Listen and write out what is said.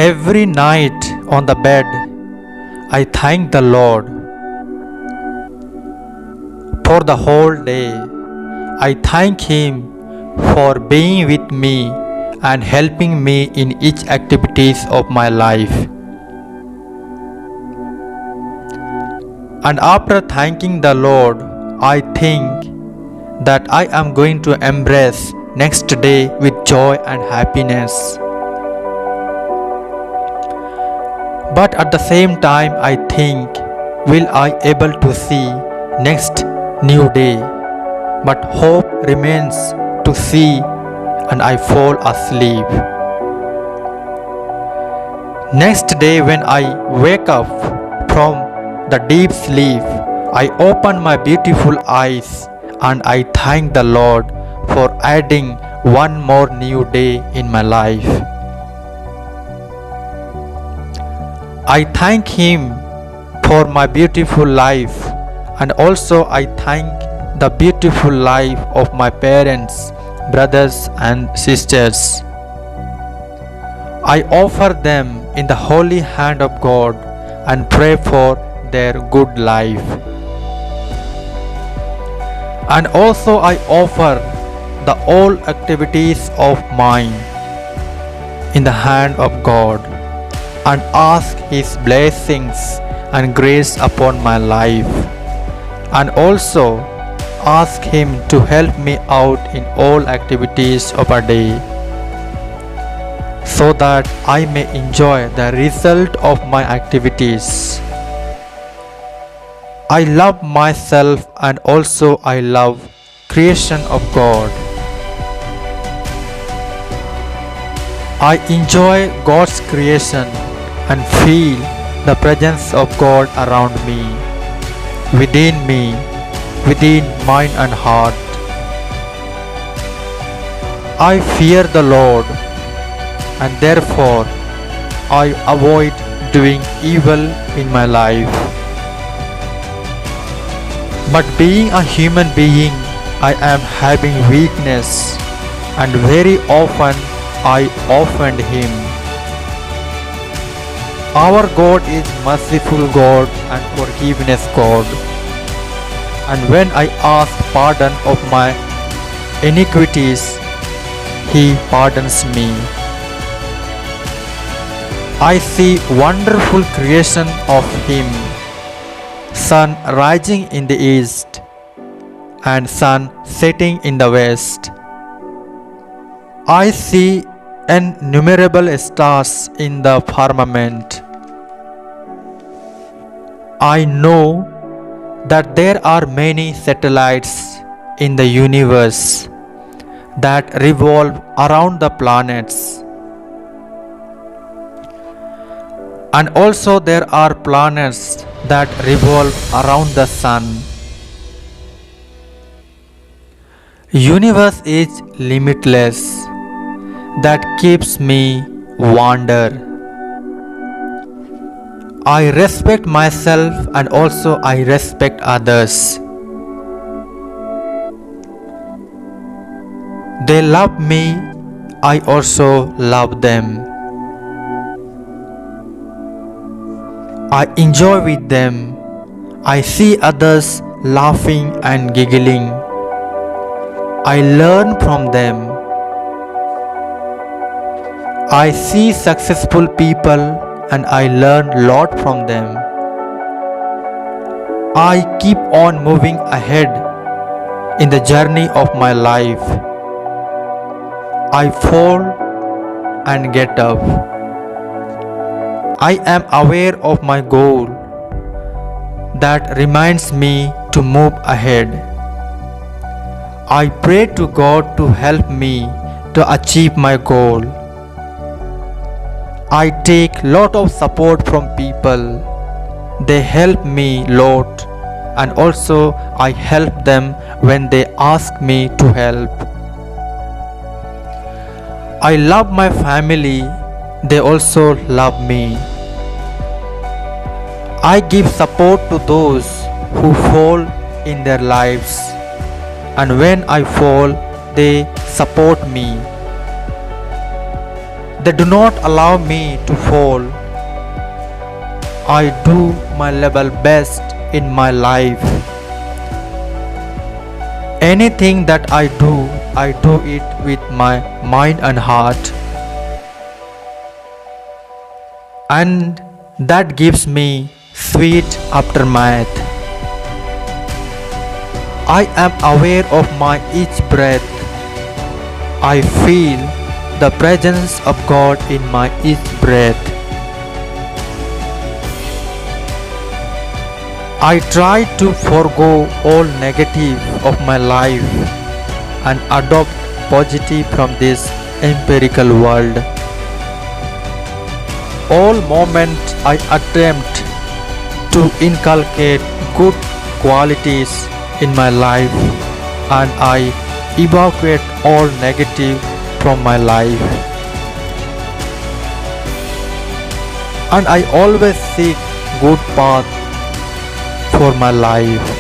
Every night on the bed, I thank the Lord for the whole day. I thank Him for being with me and helping me in each activities of my life. And after thanking the Lord, I think that I am going to embrace next day with joy and happiness. But at the same time I think, will I able to see next new day? But hope remains to see and I fall asleep. Next day when I wake up from the deep sleep, I open my beautiful eyes and I thank the Lord for adding one more new day in my life. I thank Him for my beautiful life, and also I thank the beautiful life of my parents, brothers and sisters. I offer them in the holy hand of God and pray for their good life. And also I offer the all activities of mine in the hand of God and ask His blessings and grace upon my life, and also ask Him to help me out in all activities of a day, so that I may enjoy the result of my activities. I love myself and also I love creation of God. I enjoy God's creation and feel the presence of God around me, within mind and heart. I fear the Lord and therefore I avoid doing evil in my life. But being a human being, I am having weakness and very often I offend Him. Our God is merciful God and forgiveness God, and when I ask pardon of my iniquities, He pardons me. I see wonderful creation of Him, sun rising in the east and sun setting in the west. I see innumerable stars in the firmament. I know that there are many satellites in the universe that revolve around the planets. And also there are planets that revolve around the sun. Universe is limitless, that keeps me wonder. I respect myself and also I respect others. They love me, I also love them. I enjoy with them. I see others laughing and giggling. I learn from them. I see successful people and I learn a lot from them. I keep on moving ahead in the journey of my life. I fall and get up. I am aware of my goal that reminds me to move ahead. I pray to God to help me to achieve my goal. I take lot of support from people. They help me lot and also I help them when they ask me to help. I love my family. They also love me. I give support to those who fall in their lives, and when I fall, they support me. They do not allow me to fall. I do my level best in my life. Anything that I do it with my mind and heart. And that gives me sweet aftermath. I am aware of my each breath. I feel the presence of God in my each breath. I try to forego all negative of my life and adopt positive from this empirical world. All moments I attempt to inculcate good qualities in my life and I evacuate all negative from my life. And I always seek good path for my life.